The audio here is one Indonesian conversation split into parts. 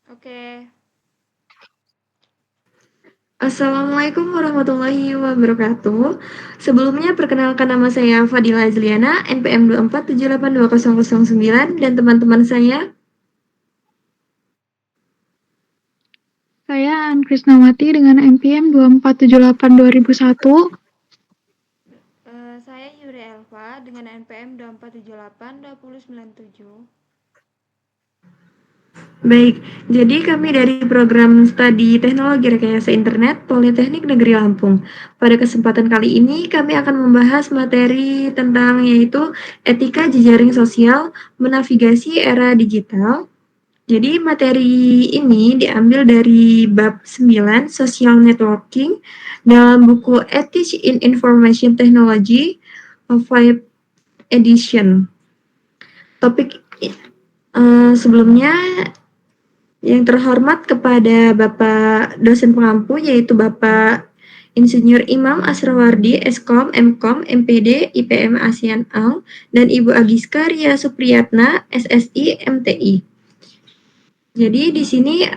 Oke, Assalamualaikum warahmatullahi wabarakatuh. Sebelumnya perkenalkan nama saya Fadila Azliana, NPM 247820009 dan teman-teman saya. Saya An Krisnawati dengan NPM 2478201. saya Yuri Elva dengan NPM 24782097. Baik, jadi kami dari program studi Teknologi Rekayasa Internet Politeknik Negeri Lampung. Pada kesempatan kali ini kami akan membahas materi tentang yaitu etika jejaring sosial menavigasi era digital. Jadi materi ini diambil dari bab 9 Social Networking dalam buku Ethics in Information Technology 5 edition. Topik sebelumnya yang terhormat kepada Bapak dosen pengampu yaitu Bapak Insinyur Imam Asrawardi, Eskom, Mkom, MPD, IPM ASEAN AU, dan Ibu Agiska Ria Supriyatna, SSI, MTI. Jadi di sini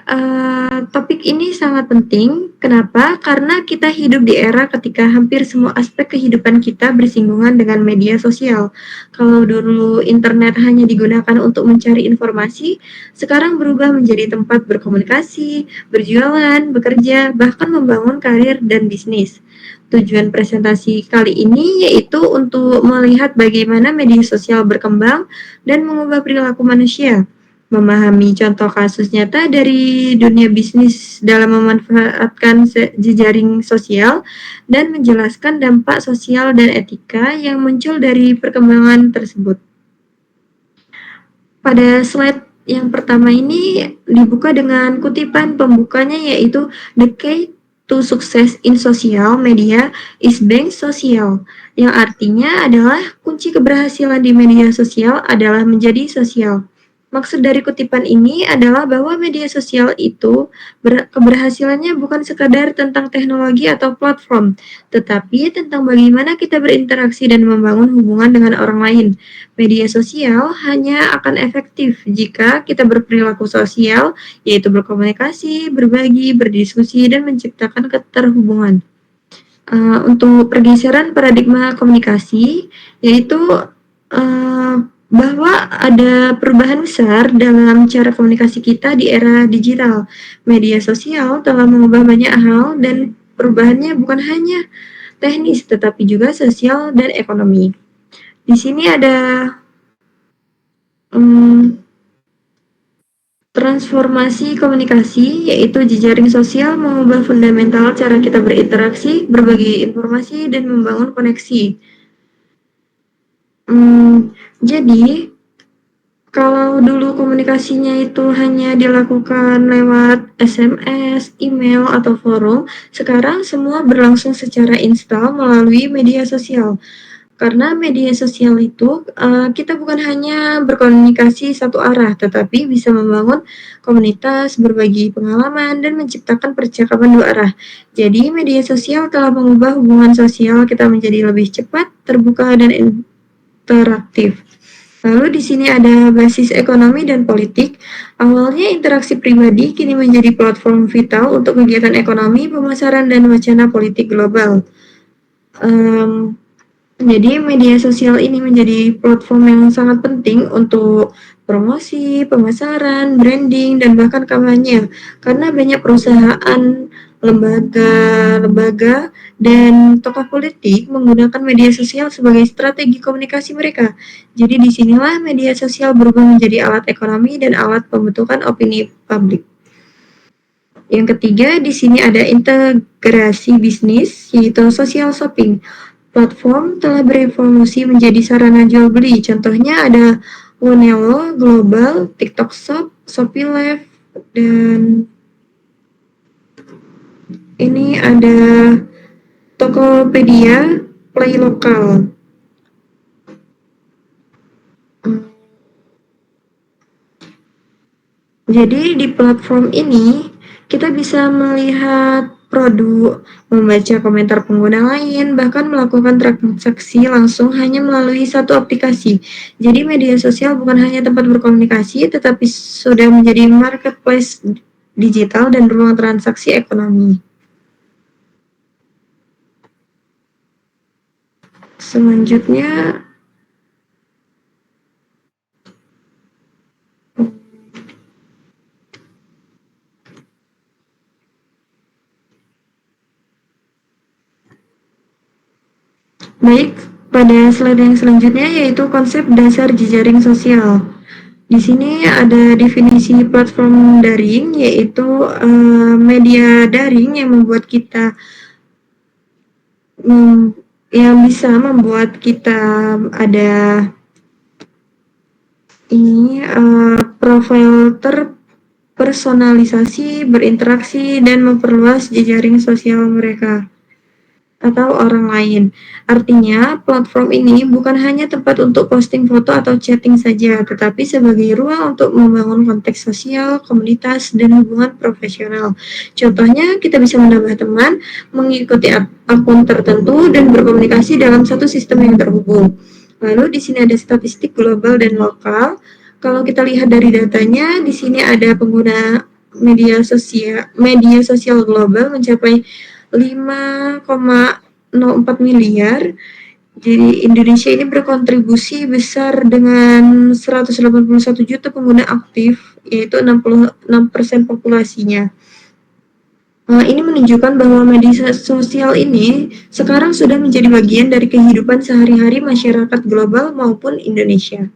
topik ini sangat penting. Kenapa? Karena kita hidup di era ketika hampir semua aspek kehidupan kita bersinggungan dengan media sosial. Kalau dulu internet hanya digunakan untuk mencari informasi, sekarang berubah menjadi tempat berkomunikasi, berjualan, bekerja, bahkan membangun karir dan bisnis. Tujuan presentasi kali ini yaitu untuk melihat bagaimana media sosial berkembang dan mengubah perilaku manusia, memahami contoh kasus nyata dari dunia bisnis dalam memanfaatkan jejaring sosial, dan menjelaskan dampak sosial dan etika yang muncul dari perkembangan tersebut. Pada slide yang pertama ini dibuka dengan kutipan pembukanya yaitu The Key to Success in Social Media is Being Social, yang artinya adalah kunci keberhasilan di media sosial adalah menjadi sosial. Maksud dari kutipan ini adalah bahwa media sosial itu keberhasilannya bukan sekadar tentang teknologi atau platform, tetapi tentang bagaimana kita berinteraksi dan membangun hubungan dengan orang lain. Media sosial hanya akan efektif jika kita berperilaku sosial, yaitu berkomunikasi, berbagi, berdiskusi, dan menciptakan keterhubungan. Untuk pergeseran paradigma komunikasi, yaitu bahwa ada perubahan besar dalam cara komunikasi kita di era digital. Media sosial telah mengubah banyak hal dan perubahannya bukan hanya teknis tetapi juga sosial dan ekonomi. Di sini ada transformasi komunikasi, yaitu jejaring sosial mengubah fundamental cara kita berinteraksi, berbagi informasi, dan membangun koneksi. Jadi, kalau dulu komunikasinya itu hanya dilakukan lewat SMS, email, atau forum, sekarang semua berlangsung secara instan melalui media sosial. Karena media sosial itu kita bukan hanya berkomunikasi satu arah, tetapi bisa membangun komunitas, berbagi pengalaman, dan menciptakan percakapan dua arah. Jadi media sosial telah mengubah hubungan sosial kita menjadi lebih cepat, terbuka, dan interaktif. Lalu di sini ada basis ekonomi dan politik. Awalnya interaksi pribadi kini menjadi platform vital untuk kegiatan ekonomi, pemasaran, dan wacana politik global. Jadi media sosial ini menjadi platform yang sangat penting untuk promosi, pemasaran, branding, dan bahkan kampanye. Karena banyak perusahaan, lembaga, dan tokoh politik menggunakan media sosial sebagai strategi komunikasi mereka. Jadi disinilah media sosial berubah menjadi alat ekonomi dan alat pembentukan opini publik. Yang ketiga, di sini ada integrasi bisnis, yaitu social shopping. Platform telah berevolusi menjadi sarana jual beli. Contohnya ada Wonelo, Global, TikTok Shop, Shopee Live, dan ini ada Tokopedia, Play Lokal. Jadi di platform ini kita bisa melihat produk, membaca komentar pengguna lain, bahkan melakukan transaksi langsung hanya melalui satu aplikasi. Jadi media sosial bukan hanya tempat berkomunikasi, tetapi sudah menjadi marketplace digital dan ruang transaksi ekonomi. Selanjutnya, baik, pada slide yang selanjutnya yaitu konsep dasar jejaring sosial. Di sini ada definisi platform daring, yaitu media daring yang membuat kita yang bisa membuat kita ada profil terpersonalisasi, berinteraksi, dan memperluas jejaring sosial mereka atau orang lain. Artinya, platform ini bukan hanya tempat untuk posting foto atau chatting saja, tetapi sebagai ruang untuk membangun konteks sosial, komunitas, dan hubungan profesional. Contohnya, kita bisa menambah teman, mengikuti akun tertentu, dan berkomunikasi dalam satu sistem yang terhubung. Lalu di sini ada statistik global dan lokal. Kalau kita lihat dari datanya, di sini ada pengguna media sosial global mencapai 5,04 miliar. Jadi Indonesia ini berkontribusi besar dengan 181 juta pengguna aktif, yaitu 66% populasinya. Ini menunjukkan bahwa media sosial ini sekarang sudah menjadi bagian dari kehidupan sehari-hari masyarakat global maupun Indonesia.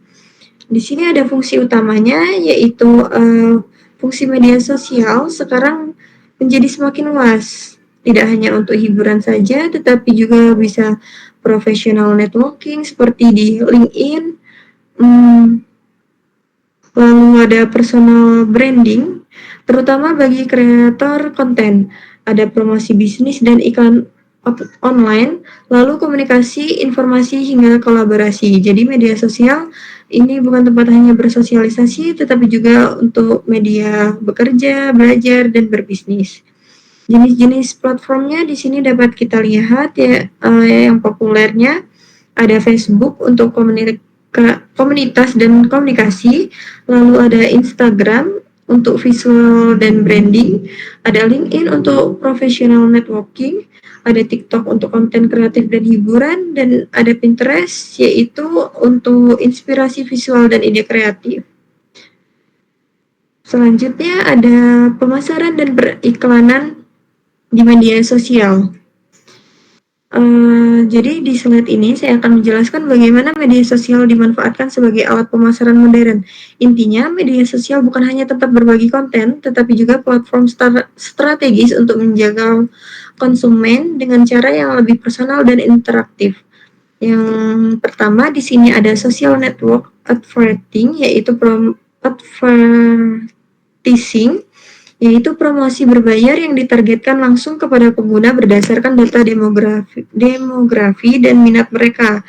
Di sini ada fungsi utamanya, yaitu fungsi media sosial sekarang menjadi semakin luas. Tidak hanya untuk hiburan saja, tetapi juga bisa professional networking seperti di LinkedIn. Lalu ada personal branding, terutama bagi kreator konten. Ada promosi bisnis dan iklan online, lalu komunikasi, informasi, hingga kolaborasi. Jadi media sosial ini bukan tempat hanya bersosialisasi, tetapi juga untuk media bekerja, belajar, dan berbisnis. Jenis-jenis platformnya di sini dapat kita lihat ya, yang populernya ada Facebook untuk komunitas dan komunikasi, lalu ada Instagram untuk visual dan branding, ada LinkedIn untuk professional networking, ada TikTok untuk konten kreatif dan hiburan, dan ada Pinterest yaitu untuk inspirasi visual dan ide kreatif. Selanjutnya ada pemasaran dan periklanan di media sosial. Jadi di slide ini saya akan menjelaskan bagaimana media sosial dimanfaatkan sebagai alat pemasaran modern. Intinya, media sosial bukan hanya tempat berbagi konten, tetapi juga platform strategis untuk menjaga konsumen dengan cara yang lebih personal dan interaktif. Yang pertama di sini ada social network advertising, yaitu advertising, yaitu promosi berbayar yang ditargetkan langsung kepada pengguna berdasarkan data demografi dan minat mereka.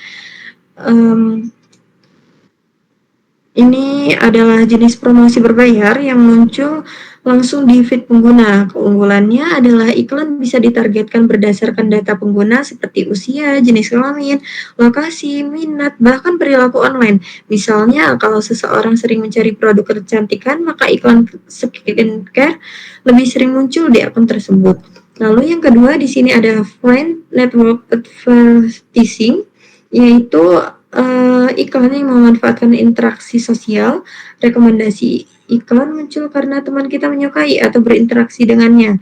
Ini adalah jenis promosi berbayar yang muncul langsung di feed pengguna. Keunggulannya adalah iklan bisa ditargetkan berdasarkan data pengguna seperti usia, jenis kelamin, lokasi, minat, bahkan perilaku online. Misalnya, kalau seseorang sering mencari produk kecantikan, maka iklan skincare lebih sering muncul di akun tersebut. Lalu yang kedua, di sini ada friend network advertising, yaitu iklan yang memanfaatkan interaksi sosial. Rekomendasi iklan muncul karena teman kita menyukai atau berinteraksi dengannya.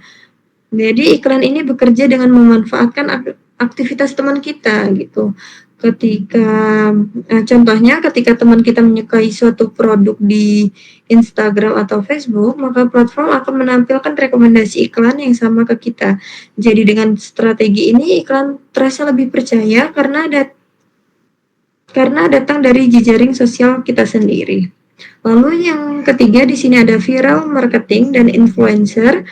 Jadi iklan ini bekerja dengan memanfaatkan aktivitas teman kita gitu. Contohnya ketika teman kita menyukai suatu produk di Instagram atau Facebook, maka platform akan menampilkan rekomendasi iklan yang sama ke kita. Jadi dengan strategi ini iklan terasa lebih percaya karena datang dari jejaring sosial kita sendiri. Lalu yang ketiga di sini ada viral marketing dan influencer,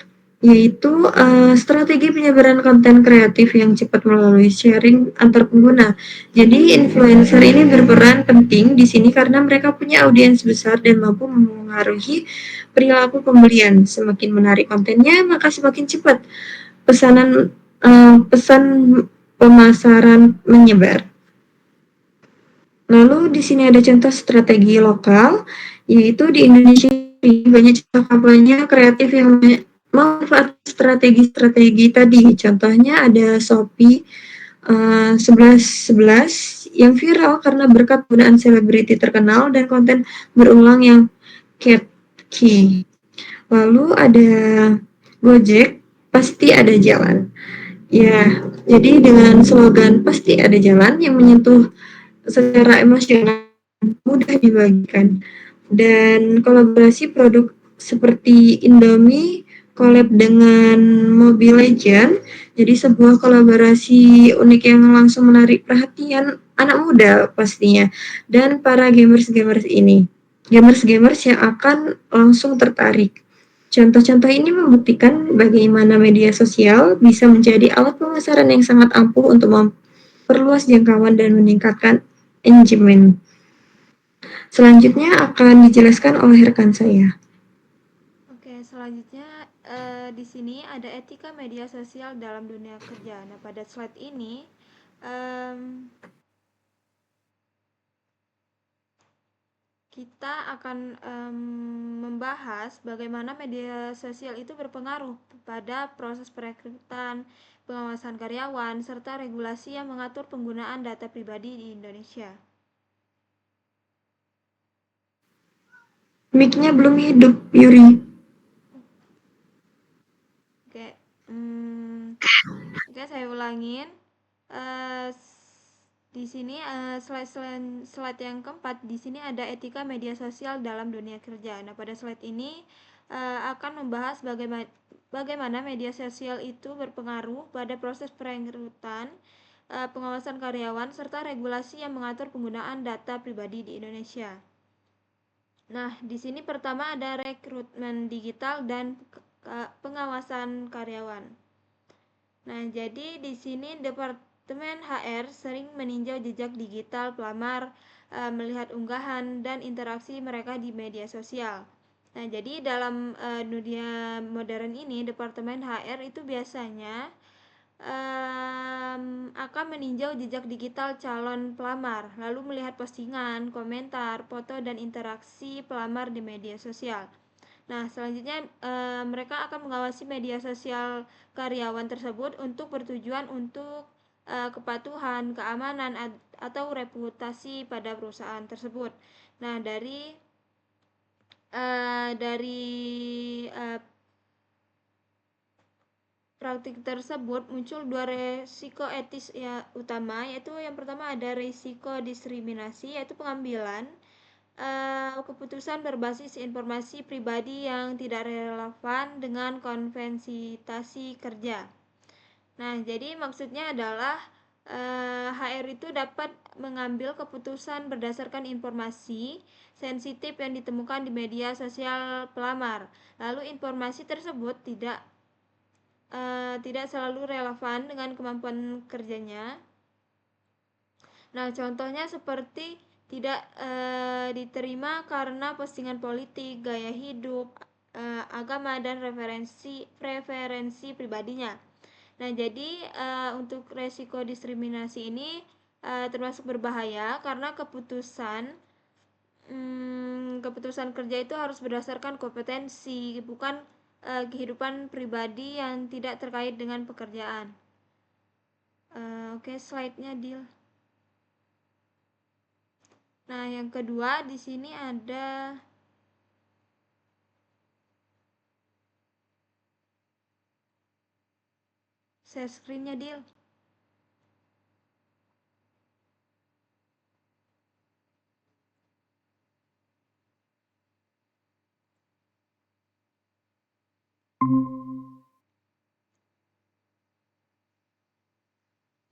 yaitu strategi penyebaran konten kreatif yang cepat melalui sharing antar pengguna. Jadi influencer ini berperan penting di sini karena mereka punya audiens besar dan mampu mempengaruhi perilaku pembelian. Semakin menarik kontennya, maka semakin cepat pesan pemasaran menyebar. Lalu di sini ada contoh strategi lokal, yaitu di Indonesia banyak contoh kampanye kreatif yang memanfaatkan strategi-strategi tadi. Contohnya ada Shopee 11.11 yang viral karena berkat penggunaan selebriti terkenal dan konten berulang yang catchy. Lalu ada Gojek, pasti ada jalan. Ya, jadi dengan slogan pasti ada jalan yang menyentuh secara emosional, mudah dibagikan. Dan kolaborasi produk seperti Indomie collab dengan Mobile Legends, jadi sebuah kolaborasi unik yang langsung menarik perhatian anak muda pastinya, dan para gamers-gamers ini. Gamers-gamers yang akan langsung tertarik. Contoh-contoh ini membuktikan bagaimana media sosial bisa menjadi alat pemasaran yang sangat ampuh untuk memperluas jangkauan dan meningkatkan engagement. Selanjutnya akan dijelaskan oleh rekan saya. Oke, selanjutnya di sini ada etika media sosial dalam dunia kerja. Nah, pada slide ini kita akan membahas bagaimana media sosial itu berpengaruh pada proses perekrutan, pengawasan karyawan, serta regulasi yang mengatur penggunaan data pribadi di Indonesia. Mic-nya belum hidup, Yuri. Oke, saya ulangin. Di sini slide yang keempat, di sini ada etika media sosial dalam dunia kerja. Nah, pada slide ini akan membahas bagaimana media sosial itu berpengaruh pada proses perekrutan, pengawasan karyawan, serta regulasi yang mengatur penggunaan data pribadi di Indonesia. Nah, di sini pertama ada rekrutmen digital dan pengawasan karyawan. Nah, jadi di sini Departemen HR sering meninjau jejak digital pelamar, melihat unggahan dan interaksi mereka di media sosial. Nah, jadi dalam dunia modern ini, Departemen HR itu biasanya akan meninjau jejak digital calon pelamar, lalu melihat postingan, komentar, foto, dan interaksi pelamar di media sosial. Nah, selanjutnya mereka akan mengawasi media sosial karyawan tersebut untuk bertujuan untuk kepatuhan, keamanan, atau reputasi pada perusahaan tersebut. Nah, dari praktik tersebut muncul dua resiko etis utama, yaitu yang pertama ada risiko diskriminasi, yaitu pengambilan keputusan berbasis informasi pribadi yang tidak relevan dengan konvensi kerja. Nah, jadi maksudnya adalah HR itu dapat mengambil keputusan berdasarkan informasi sensitif yang ditemukan di media sosial pelamar. Lalu informasi tersebut tidak selalu relevan dengan kemampuan kerjanya. Nah, contohnya seperti tidak diterima karena postingan politik, gaya hidup, agama, dan preferensi pribadinya. Nah, jadi untuk resiko diskriminasi ini termasuk berbahaya karena keputusan kerja itu harus berdasarkan kompetensi, bukan kehidupan pribadi yang tidak terkait dengan pekerjaan. Oke, slide-nya Dil. Nah, yang kedua di sini ada share screen-nya Dil.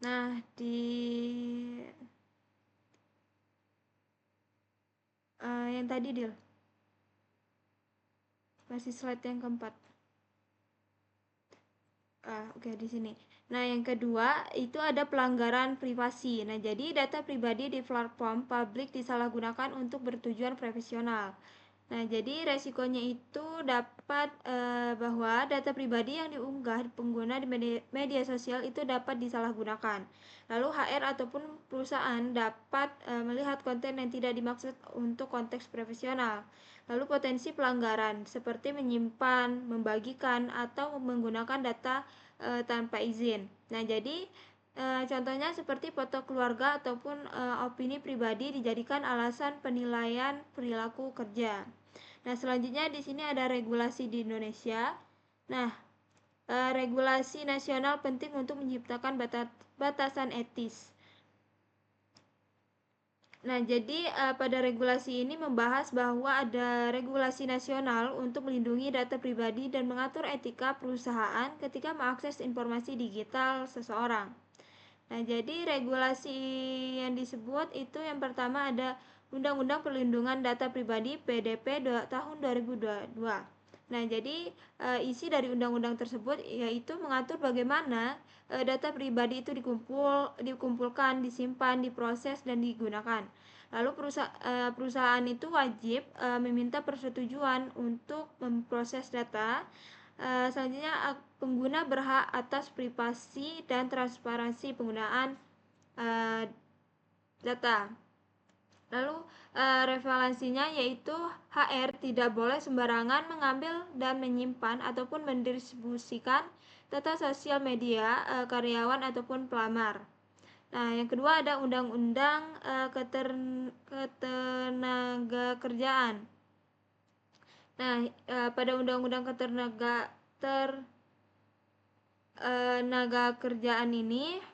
Nah, yang tadi Dil, masih slide yang keempat. Oke, di sini. Nah, yang kedua itu ada pelanggaran privasi. Nah, jadi data pribadi di platform publik disalahgunakan untuk bertujuan profesional. Nah, jadi resikonya itu dapat pendapat bahwa data pribadi yang diunggah pengguna di media sosial itu dapat disalahgunakan. Lalu HR ataupun perusahaan dapat melihat konten yang tidak dimaksud untuk konteks profesional. Lalu potensi pelanggaran seperti menyimpan, membagikan, atau menggunakan data tanpa izin. Nah, jadi contohnya seperti foto keluarga ataupun opini pribadi dijadikan alasan penilaian perilaku kerja. Nah, selanjutnya di sini ada regulasi di Indonesia. Nah, regulasi nasional penting untuk menciptakan batasan etis. Nah, jadi pada regulasi ini membahas bahwa ada regulasi nasional untuk melindungi data pribadi dan mengatur etika perusahaan ketika mengakses informasi digital seseorang. Nah, jadi regulasi yang disebut itu yang pertama ada Undang-Undang Perlindungan Data Pribadi PDP tahun 2022. Nah, jadi isi dari undang-undang tersebut yaitu mengatur bagaimana data pribadi itu dikumpulkan, disimpan, diproses, dan digunakan. Lalu perusahaan itu wajib meminta persetujuan untuk memproses data. Selanjutnya pengguna berhak atas privasi dan transparansi penggunaan data. Lalu referensinya yaitu HR tidak boleh sembarangan mengambil dan menyimpan ataupun mendistribusikan data sosial media karyawan ataupun pelamar. Nah, yang kedua ada Undang-Undang Ketenagakerjaan. Nah, pada Undang-Undang Ketenagakerjaan ini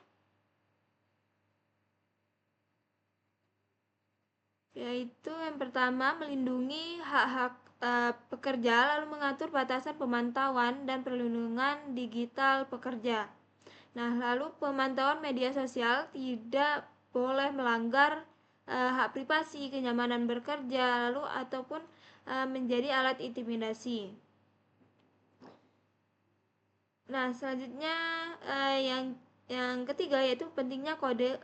yaitu yang pertama melindungi hak-hak pekerja, lalu mengatur batasan pemantauan dan perlindungan digital pekerja. Nah, lalu pemantauan media sosial tidak boleh melanggar hak privasi, kenyamanan bekerja, lalu ataupun menjadi alat intimidasi. Nah, selanjutnya yang ketiga yaitu pentingnya kode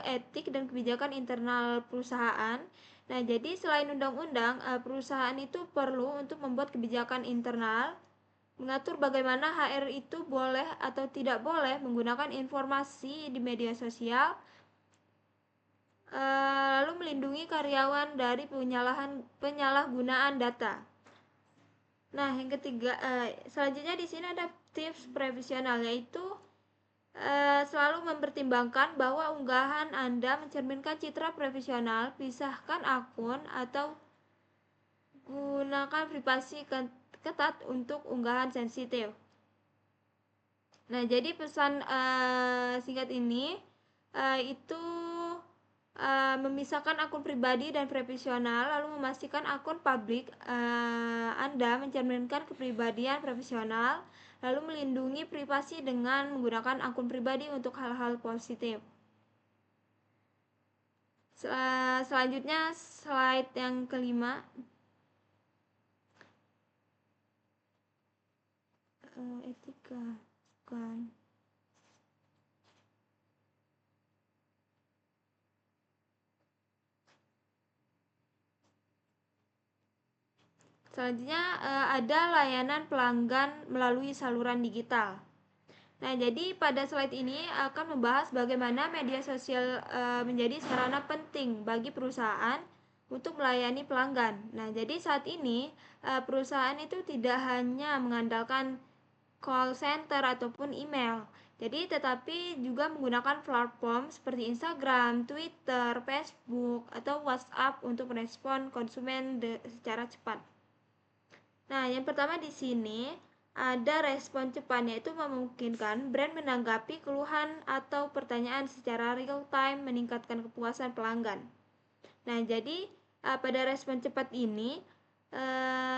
etik dan kebijakan internal perusahaan. Nah, jadi selain undang-undang, perusahaan itu perlu untuk membuat kebijakan internal, mengatur bagaimana HR itu boleh atau tidak boleh menggunakan informasi di media sosial, lalu melindungi karyawan dari penyalahgunaan data. Nah, yang ketiga, selanjutnya di sini ada tips profesional, yaitu selalu mempertimbangkan bahwa unggahan Anda mencerminkan citra profesional, pisahkan akun atau gunakan privasi ketat untuk unggahan sensitif. Nah, jadi pesan singkat ini itu memisahkan akun pribadi dan profesional, lalu memastikan akun publik Anda mencerminkan kepribadian profesional, lalu melindungi privasi dengan menggunakan akun pribadi untuk hal-hal positif. Selanjutnya slide yang kelima. Etika bukan. Selanjutnya ada layanan pelanggan melalui saluran digital. Nah, jadi pada slide ini akan membahas bagaimana media sosial menjadi sarana penting bagi perusahaan untuk melayani pelanggan. Nah, jadi saat ini perusahaan itu tidak hanya mengandalkan call center ataupun email. Jadi tetapi juga menggunakan platform seperti Instagram, Twitter, Facebook, atau WhatsApp untuk merespon konsumen secara cepat. Nah, yang pertama di sini ada respon cepat, yaitu memungkinkan brand menanggapi keluhan atau pertanyaan secara real time, meningkatkan kepuasan pelanggan. Nah, jadi pada respon cepat ini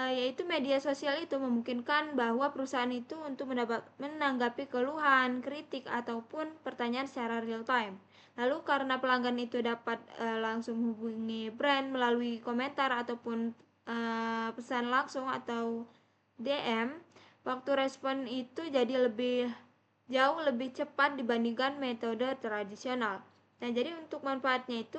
yaitu media sosial itu memungkinkan bahwa perusahaan itu untuk menanggapi keluhan, kritik, ataupun pertanyaan secara real time. Lalu karena pelanggan itu dapat langsung hubungi brand melalui komentar ataupun pesan langsung atau DM, waktu respon itu jadi jauh lebih cepat dibandingkan metode tradisional. Nah, jadi untuk manfaatnya itu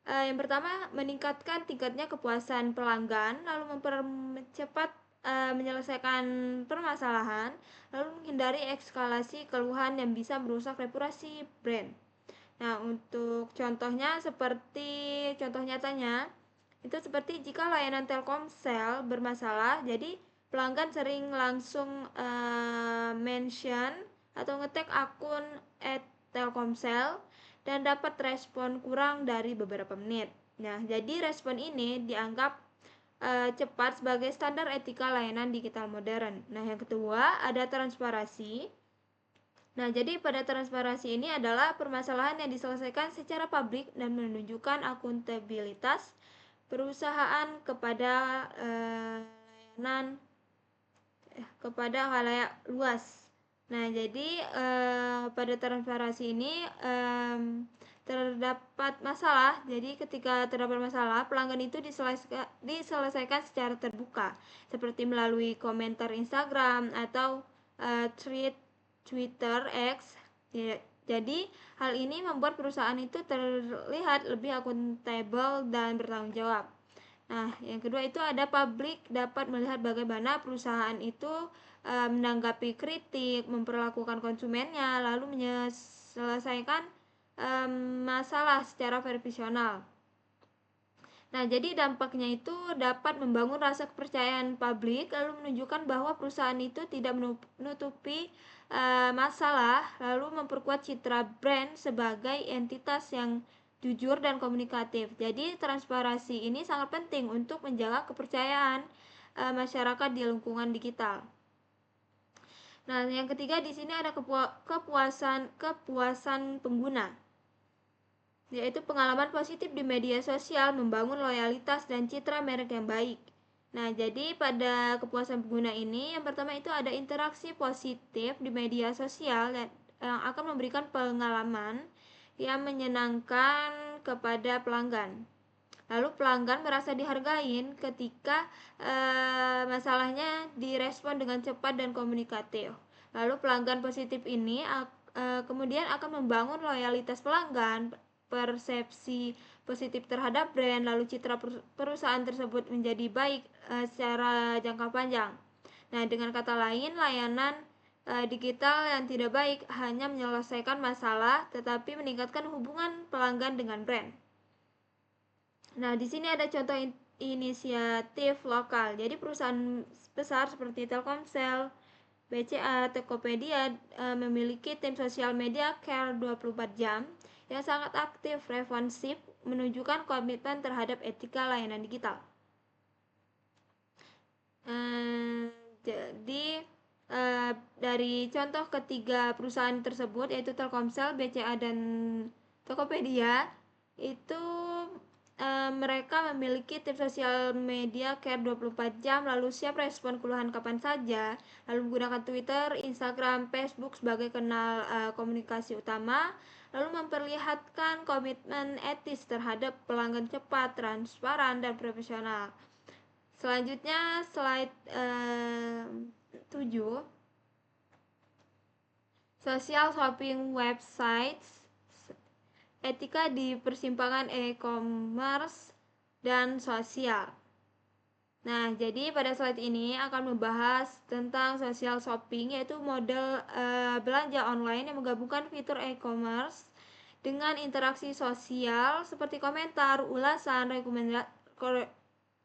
yang pertama meningkatkan tingkatnya kepuasan pelanggan, lalu mempercepat menyelesaikan permasalahan, lalu menghindari eskalasi keluhan yang bisa merusak reputasi brand. Nah, untuk contohnya contoh nyatanya itu seperti jika layanan Telkomsel bermasalah, jadi pelanggan sering langsung mention atau ngetek akun @telkomsel dan dapat respon kurang dari beberapa menit. Nah, jadi respon ini dianggap cepat sebagai standar etika layanan digital modern. Nah, yang kedua ada transparansi. Nah, jadi pada transparansi ini adalah permasalahan yang diselesaikan secara publik dan menunjukkan akuntabilitas perusahaan kepada layanan kepada khalayak luas. Nah, jadi pada transparansi ini terdapat masalah. Jadi ketika terdapat masalah, pelanggan itu diselesaikan secara terbuka, seperti melalui komentar Instagram atau tweet Twitter X. Jadi hal ini membuat perusahaan itu terlihat lebih akuntabel dan bertanggung jawab. Nah, yang kedua itu ada publik dapat melihat bagaimana perusahaan itu menanggapi kritik, memperlakukan konsumennya, lalu menyelesaikan masalah secara profesional. Nah, jadi dampaknya itu dapat membangun rasa kepercayaan publik, lalu menunjukkan bahwa perusahaan itu tidak menutupi masalah, lalu memperkuat citra brand sebagai entitas yang jujur dan komunikatif. Jadi, transparansi ini sangat penting untuk menjaga kepercayaan masyarakat di lingkungan digital. Nah, yang ketiga di sini ada kepuasan pengguna, yaitu pengalaman positif di media sosial membangun loyalitas dan citra merek yang baik. Nah, jadi pada kepuasan pengguna ini yang pertama itu ada interaksi positif di media sosial yang akan memberikan pengalaman yang menyenangkan kepada pelanggan. Lalu pelanggan merasa dihargain ketika masalahnya direspon dengan cepat dan komunikatif. Lalu pelanggan positif ini kemudian akan membangun loyalitas pelanggan, persepsi positif terhadap brand, lalu citra perusahaan tersebut menjadi baik secara jangka panjang. Nah, dengan kata lain, layanan digital yang tidak baik hanya menyelesaikan masalah tetapi meningkatkan hubungan pelanggan dengan brand. Nah, di sini ada contoh inisiatif lokal. Jadi perusahaan besar seperti Telkomsel, BCA, Tokopedia memiliki tim sosial media care 24 jam yang sangat aktif, responsif, menunjukkan komitmen terhadap etika layanan digital. Jadi dari contoh ketiga perusahaan tersebut yaitu Telkomsel, BCA, dan Tokopedia itu mereka memiliki tim sosial media care 24 jam lalu siap respon keluhan kapan saja, lalu menggunakan Twitter, Instagram, Facebook sebagai kanal komunikasi utama, lalu memperlihatkan komitmen etis terhadap pelanggan cepat, transparan, dan profesional. Selanjutnya slide 7. Social shopping websites, etika di persimpangan e-commerce dan sosial. Nah, jadi pada slide ini akan membahas tentang social shopping, yaitu model belanja online yang menggabungkan fitur e-commerce dengan interaksi sosial seperti komentar, ulasan,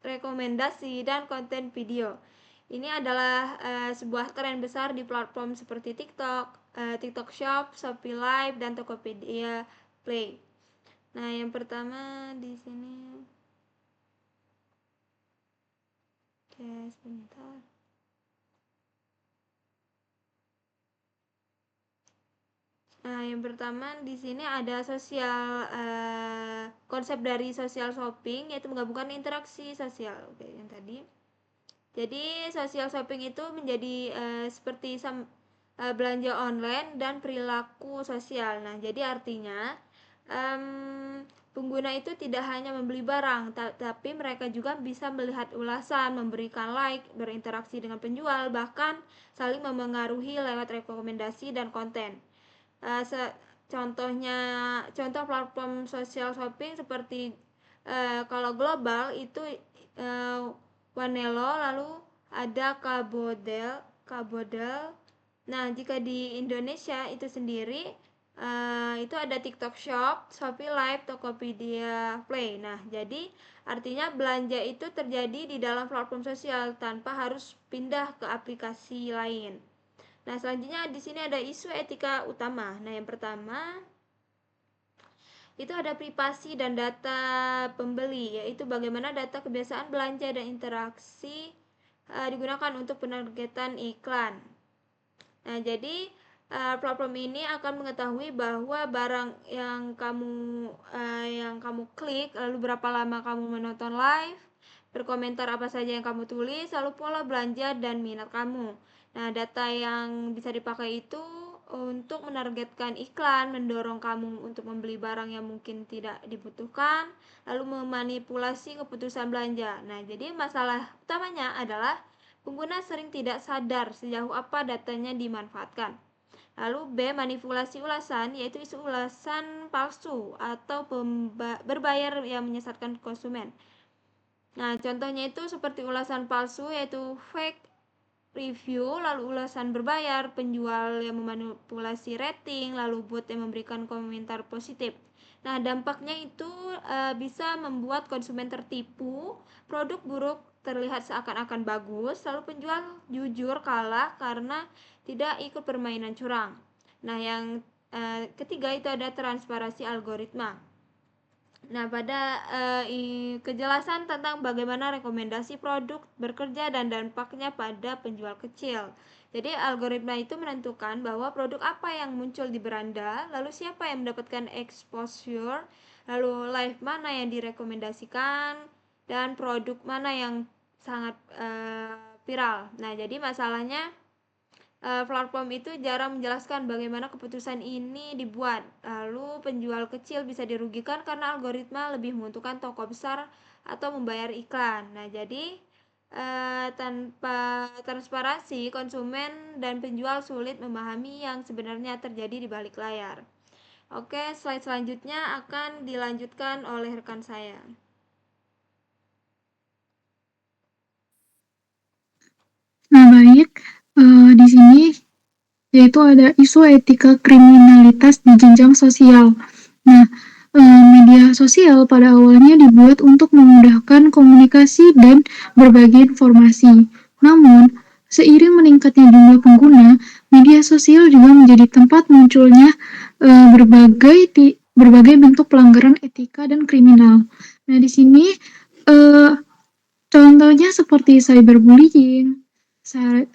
rekomendasi, dan konten video. Ini adalah sebuah tren besar di platform seperti TikTok, TikTok Shop, Shopee Live, dan Tokopedia Play. Nah, yang pertama di sini, oke, sebentar. Nah, yang pertama di sini ada konsep dari social shopping, yaitu menggabungkan interaksi sosial. Oke, yang tadi. Jadi social shopping itu menjadi seperti belanja online dan perilaku sosial. Nah, jadi artinya pengguna itu tidak hanya membeli barang, tapi mereka juga bisa melihat ulasan, memberikan like, berinteraksi dengan penjual, bahkan saling memengaruhi lewat rekomendasi dan konten. Contoh platform social shopping seperti kalau global itu Wanelo, lalu ada Kabodel. Nah, jika di Indonesia itu sendiri itu ada TikTok Shop, Shopee Live, Tokopedia Play. Nah, jadi artinya belanja itu terjadi di dalam platform sosial tanpa harus pindah ke aplikasi lain. Nah, selanjutnya di sini ada isu etika utama. Nah, yang pertama itu ada privasi dan data pembeli, yaitu bagaimana data kebiasaan belanja dan interaksi digunakan untuk penargetan iklan. Nah, jadi platform ini akan mengetahui bahwa barang yang kamu klik, lalu berapa lama kamu menonton live, berkomentar apa saja yang kamu tulis, lalu pola belanja dan minat kamu. Nah, data yang bisa dipakai itu untuk menargetkan iklan, mendorong kamu untuk membeli barang yang mungkin tidak dibutuhkan, lalu memanipulasi keputusan belanja. Nah, jadi masalah utamanya adalah pengguna sering tidak sadar sejauh apa datanya dimanfaatkan. Lalu B, manipulasi ulasan, yaitu isu ulasan palsu atau berbayar yang menyesatkan konsumen. Nah, contohnya itu seperti ulasan palsu, yaitu fake review, lalu ulasan berbayar, penjual yang memanipulasi rating, lalu bot yang memberikan komentar positif. Nah, dampaknya itu bisa membuat konsumen tertipu, produk buruk terlihat seakan-akan bagus, lalu penjual jujur kalah karena tidak ikut permainan curang. Nah, yang ketiga itu ada transparansi algoritma. Nah, pada kejelasan tentang bagaimana rekomendasi produk bekerja dan dampaknya pada penjual kecil. Jadi, algoritma itu menentukan bahwa produk apa yang muncul di beranda, lalu siapa yang mendapatkan exposure, lalu live mana yang direkomendasikan, dan produk mana yang sangat viral. Nah, jadi masalahnya platform itu jarang menjelaskan bagaimana keputusan ini dibuat. Lalu penjual kecil bisa dirugikan karena algoritma lebih menguntungkan toko besar atau membayar iklan. Nah, jadi tanpa transparansi, konsumen dan penjual sulit memahami yang sebenarnya terjadi di balik layar. Oke, slide selanjutnya akan dilanjutkan oleh rekan saya. Nah, baik. Di sini yaitu ada isu etika kriminalitas di jenjang sosial. Nah, media sosial pada awalnya dibuat untuk memudahkan komunikasi dan berbagi informasi. Namun, seiring meningkatnya jumlah pengguna, media sosial juga menjadi tempat munculnya berbagai bentuk pelanggaran etika dan kriminal. Nah, di sini contohnya seperti cyberbullying,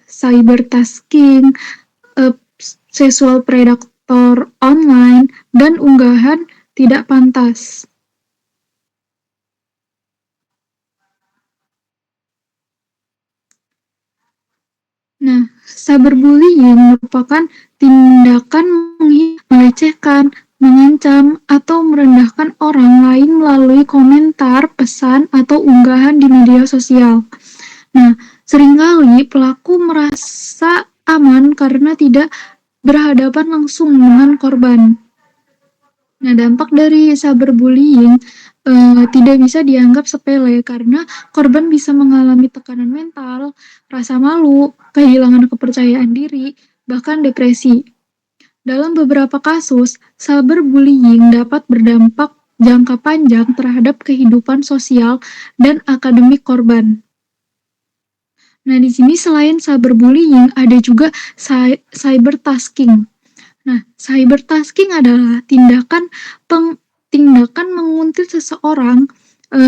cybertasking, sexual predator online, dan unggahan tidak pantas. Nah, cyberbullying merupakan tindakan melecehkan, mengancam, atau merendahkan orang lain melalui komentar, pesan, atau unggahan di media sosial. Nah, seringkali pelaku merasa aman karena tidak berhadapan langsung dengan korban. Nah, dampak dari cyberbullying tidak bisa dianggap sepele karena korban bisa mengalami tekanan mental, rasa malu, kehilangan kepercayaan diri, bahkan depresi. Dalam beberapa kasus, cyberbullying dapat berdampak jangka panjang terhadap kehidupan sosial dan akademik korban. Nah, di sini selain cyberbullying ada juga cybertasking. Nah, cybertasking adalah tindakan menguntit seseorang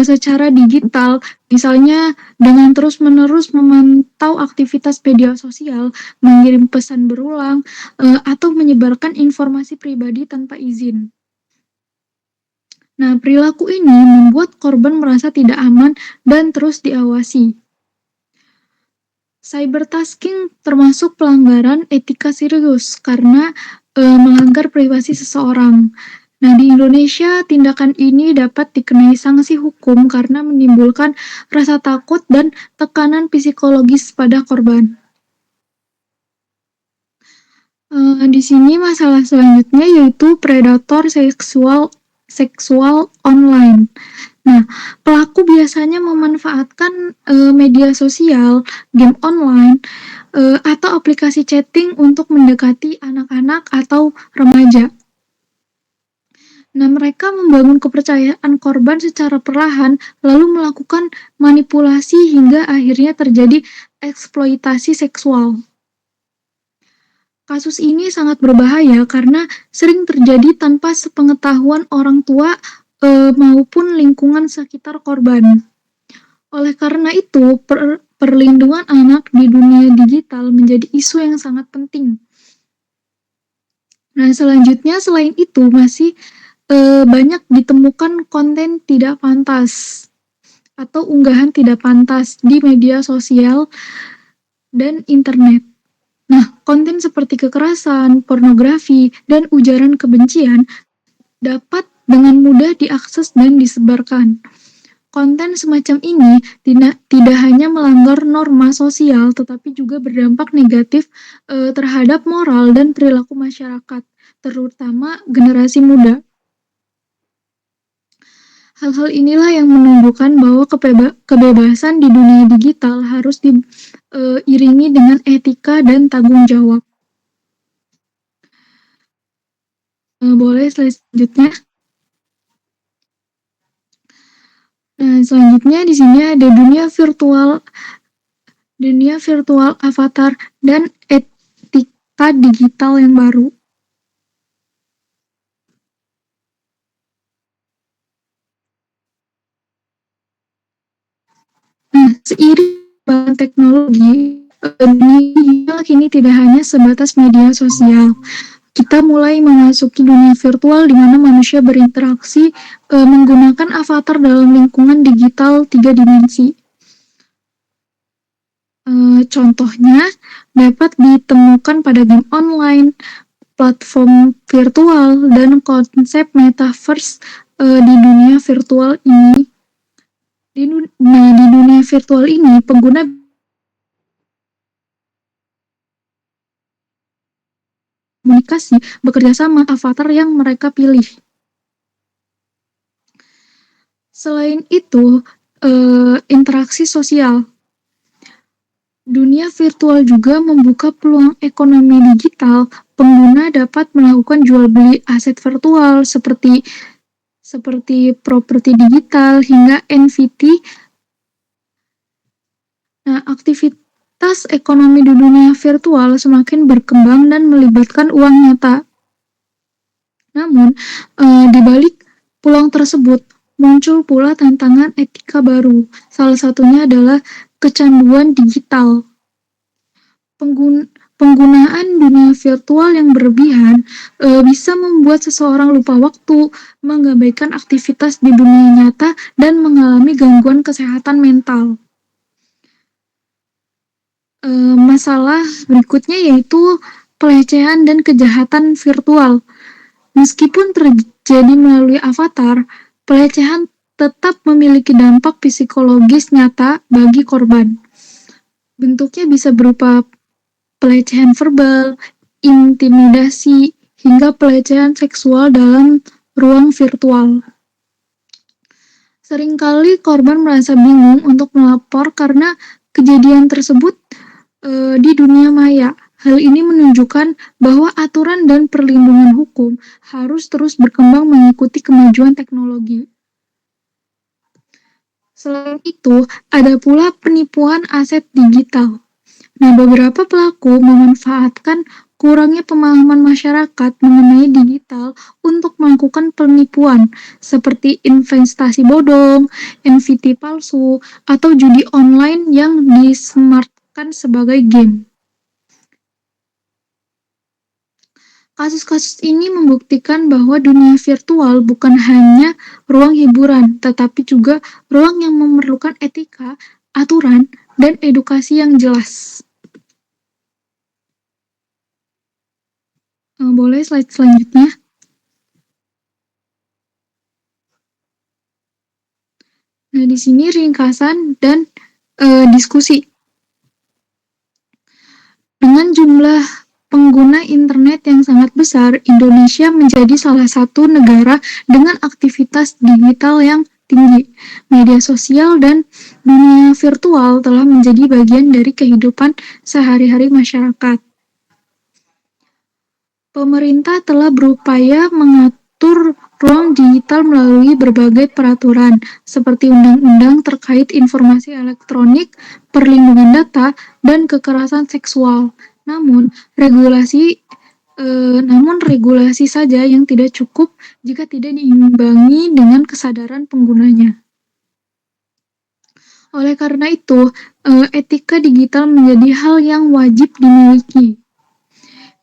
secara digital, misalnya dengan terus-menerus memantau aktivitas media sosial, mengirim pesan berulang, atau menyebarkan informasi pribadi tanpa izin. Nah, perilaku ini membuat korban merasa tidak aman dan terus diawasi. Cybertasking termasuk pelanggaran etika serius karena melanggar privasi seseorang. Nah, di Indonesia, tindakan ini dapat dikenai sanksi hukum karena menimbulkan rasa takut dan tekanan psikologis pada korban. Di sini masalah selanjutnya yaitu predator seksual online. Nah, pelaku biasanya memanfaatkan media sosial, game online, atau aplikasi chatting untuk mendekati anak-anak atau remaja. Nah, mereka membangun kepercayaan korban secara perlahan, lalu melakukan manipulasi hingga akhirnya terjadi eksploitasi seksual. Kasus ini sangat berbahaya karena sering terjadi tanpa sepengetahuan orang tua maupun lingkungan sekitar korban. Oleh karena itu, perlindungan anak di dunia digital menjadi isu yang sangat penting. Nah, selanjutnya selain itu masih banyak ditemukan konten tidak pantas atau unggahan tidak pantas di media sosial dan internet. Nah, konten seperti kekerasan, pornografi, dan ujaran kebencian dapat dengan mudah diakses dan disebarkan. Konten semacam ini tidak hanya melanggar norma sosial, tetapi juga berdampak negatif terhadap moral dan perilaku masyarakat, terutama generasi muda. Hal-hal inilah yang menunjukkan bahwa kebebasan di dunia digital harus diiringi dengan etika dan tanggung jawab. Boleh slide selanjutnya. Nah, selanjutnya di sini ada dunia virtual avatar dan etika digital yang baru. Nah, seiring perkembangan teknologi, dunia digital kini tidak hanya sebatas media sosial. Kita mulai memasuki dunia virtual di mana manusia berinteraksi menggunakan avatar dalam lingkungan digital 3 dimensi. Contohnya dapat ditemukan pada game online, platform virtual, dan konsep metaverse di dunia virtual ini. Di dunia virtual ini, pengguna komunikasi bekerja sama avatar yang mereka pilih. Selain itu, interaksi sosial. Dunia virtual juga membuka peluang ekonomi digital. Pengguna dapat melakukan jual beli aset virtual seperti properti digital hingga NFT. Nah, aktivitas ekonomi di dunia virtual semakin berkembang dan melibatkan uang nyata. Namun, di balik peluang tersebut, muncul pula tantangan etika baru. Salah satunya adalah kecanduan digital. Penggunaan dunia virtual yang berlebihan bisa membuat seseorang lupa waktu, mengabaikan aktivitas di dunia nyata, dan mengalami gangguan kesehatan mental. Masalah berikutnya yaitu pelecehan dan kejahatan virtual. Meskipun terjadi melalui avatar, pelecehan tetap memiliki dampak psikologis nyata bagi korban. Bentuknya bisa berupa pelecehan verbal, intimidasi, hingga pelecehan seksual dalam ruang virtual. Seringkali korban merasa bingung untuk melapor karena kejadian tersebut di dunia maya. Hal ini menunjukkan bahwa aturan dan perlindungan hukum harus terus berkembang mengikuti kemajuan teknologi. Selain itu, ada pula penipuan aset digital. Nah, beberapa pelaku memanfaatkan kurangnya pemahaman masyarakat mengenai digital untuk melakukan penipuan seperti investasi bodong, NFT palsu, atau judi online yang disematkan sebagai game. Kasus-kasus ini membuktikan bahwa dunia virtual bukan hanya ruang hiburan, tetapi juga ruang yang memerlukan etika, aturan, dan edukasi yang jelas. Boleh slide selanjutnya. Nah, di sini ringkasan dan diskusi. Dengan jumlah pengguna internet yang sangat besar, Indonesia menjadi salah satu negara dengan aktivitas digital yang tinggi. Media sosial dan dunia virtual telah menjadi bagian dari kehidupan sehari-hari masyarakat. Pemerintah telah berupaya mengatur ruang digital melalui berbagai peraturan, seperti undang-undang terkait informasi elektronik, perlindungan data, dan kekerasan seksual. Namun, regulasi saja yang tidak cukup jika tidak diimbangi dengan kesadaran penggunanya. Oleh karena itu, etika digital menjadi hal yang wajib dimiliki.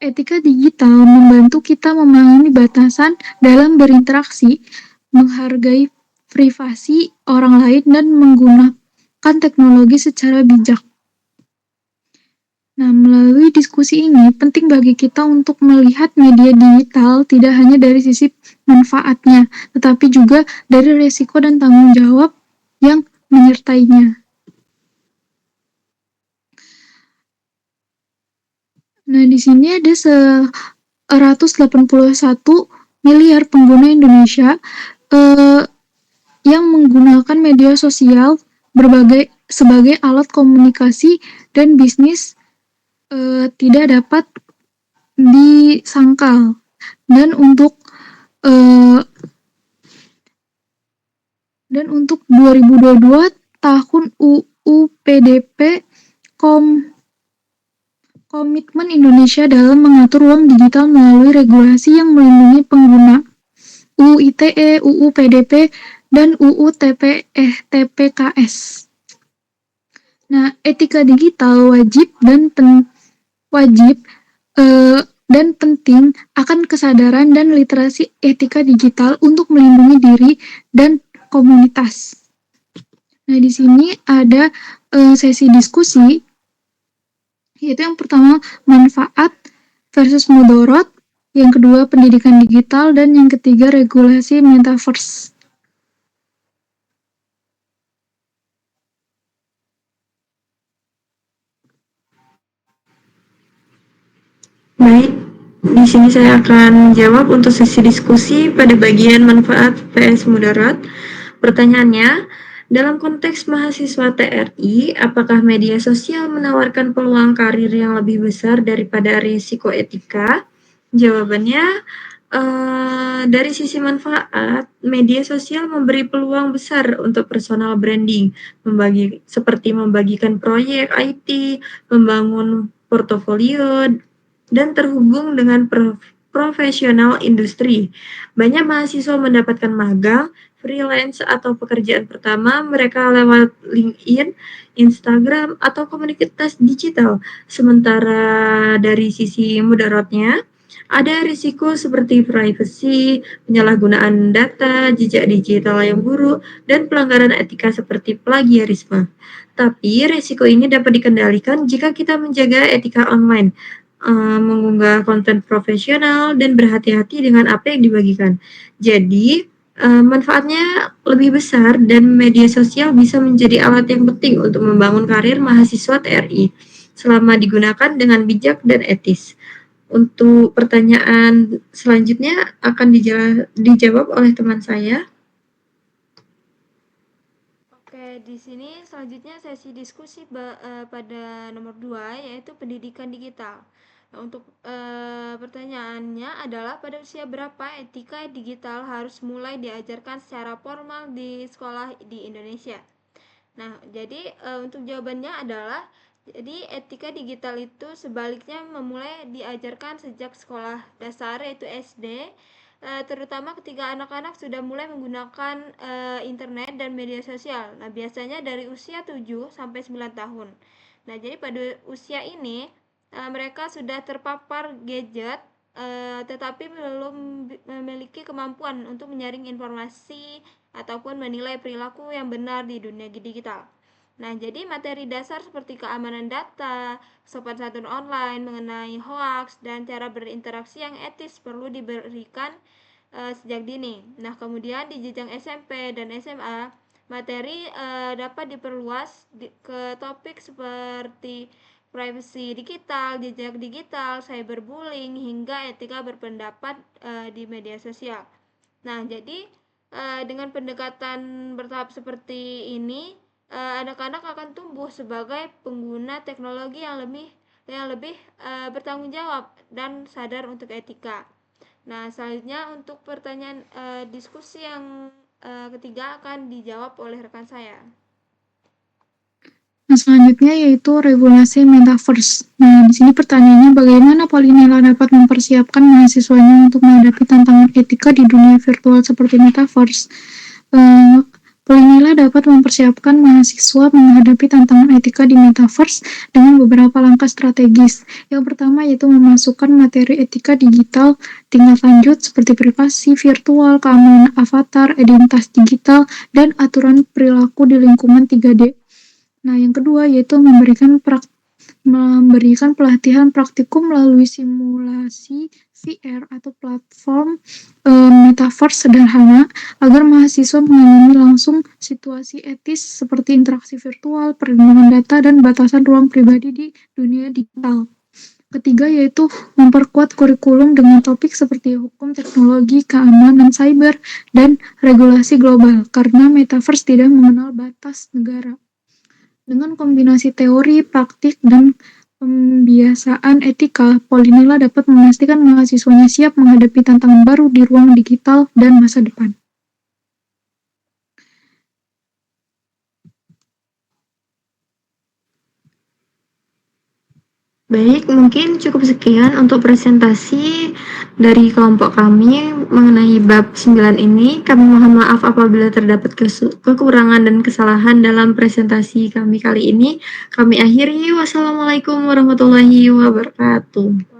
Etika digital membantu kita memahami batasan dalam berinteraksi, menghargai privasi orang lain, dan menggunakan teknologi secara bijak. Nah, melalui diskusi ini, penting bagi kita untuk melihat media digital tidak hanya dari sisi manfaatnya, tetapi juga dari risiko dan tanggung jawab yang menyertainya. Nah, di sini ada 181 miliar pengguna Indonesia yang menggunakan media sosial sebagai alat komunikasi dan bisnis tidak dapat disangkal. Dan untuk 2022 tahun UU PDP Komitmen Indonesia dalam mengatur ruang digital melalui regulasi yang melindungi pengguna, UU ITE, UU PDP, dan UU TPKS. Nah, etika digital wajib dan penting akan kesadaran dan literasi etika digital untuk melindungi diri dan komunitas. Nah, di sini ada sesi diskusi, yaitu yang pertama manfaat versus mudarat, yang kedua pendidikan digital, dan yang ketiga regulasi metaverse. Baik, di sini saya akan jawab untuk sesi diskusi pada bagian manfaat vs mudarat. Pertanyaannya, dalam konteks mahasiswa TRI, apakah media sosial menawarkan peluang karir yang lebih besar daripada risiko etika? Jawabannya, dari sisi manfaat, media sosial memberi peluang besar untuk personal branding, seperti membagikan proyek IT, membangun portofolio, dan terhubung dengan profesional industri. Banyak mahasiswa mendapatkan magang, freelance, atau pekerjaan pertama mereka lewat LinkedIn, Instagram, atau komunitas digital. Sementara dari sisi mudaratnya, ada risiko seperti privacy, penyalahgunaan data, jejak digital yang buruk, dan pelanggaran etika seperti plagiarisme. Tapi risiko ini dapat dikendalikan jika kita menjaga etika online, mengunggah konten profesional, dan berhati-hati dengan apa yang dibagikan. Jadi, manfaatnya lebih besar dan media sosial bisa menjadi alat yang penting untuk membangun karir mahasiswa TRI selama digunakan dengan bijak dan etis. Untuk pertanyaan selanjutnya akan dijawab oleh teman saya. Oke, di sini selanjutnya sesi diskusi pada nomor 2, yaitu pendidikan digital. Nah, untuk pertanyaannya adalah pada usia berapa etika digital harus mulai diajarkan secara formal di sekolah di Indonesia? Nah, jadi untuk jawabannya adalah jadi etika digital itu sebaliknya memulai diajarkan sejak sekolah dasar, yaitu SD, terutama ketika anak-anak sudah mulai menggunakan internet dan media sosial. Nah, biasanya dari usia 7 sampai 9 tahun. Nah, jadi pada usia ini mereka sudah terpapar gadget, tetapi belum memiliki kemampuan untuk menyaring informasi ataupun menilai perilaku yang benar di dunia digital. Nah, jadi materi dasar seperti keamanan data, sopan santun online, mengenai hoax, dan cara berinteraksi yang etis perlu diberikan sejak dini. Nah, kemudian di jenjang SMP dan SMA, materi dapat diperluas ke topik seperti privasi digital, jejak digital, cyberbullying, hingga etika berpendapat di media sosial. Nah, jadi dengan pendekatan bertahap seperti ini, anak-anak akan tumbuh sebagai pengguna teknologi yang lebih bertanggung jawab dan sadar untuk etika. Nah, selanjutnya untuk pertanyaan diskusi yang ketiga akan dijawab oleh rekan saya. Nah, selanjutnya yaitu regulasi metaverse. Nah, di sini pertanyaannya bagaimana Polinela dapat mempersiapkan mahasiswanya untuk menghadapi tantangan etika di dunia virtual seperti metaverse. Polinela dapat mempersiapkan mahasiswa menghadapi tantangan etika di metaverse dengan beberapa langkah strategis. Yang pertama yaitu memasukkan materi etika digital tingkat lanjut seperti privasi virtual, keamanan avatar, identitas digital, dan aturan perilaku di lingkungan 3D. Nah, yang kedua yaitu memberikan pelatihan praktikum melalui simulasi VR atau platform metaverse sederhana agar mahasiswa mengalami langsung situasi etis seperti interaksi virtual, perlindungan data, dan batasan ruang pribadi di dunia digital. Ketiga yaitu memperkuat kurikulum dengan topik seperti hukum teknologi, keamanan cyber, dan regulasi global karena metaverse tidak mengenal batas negara. Dengan kombinasi teori, praktik, dan pembiasaan etika, Polinela dapat memastikan mahasiswanya siap menghadapi tantangan baru di ruang digital dan masa depan. Baik, mungkin cukup sekian untuk presentasi dari kelompok kami mengenai bab 9 ini. Kami mohon maaf apabila terdapat kekurangan dan kesalahan dalam presentasi kami kali ini. Kami akhiri. Wassalamualaikum warahmatullahi wabarakatuh.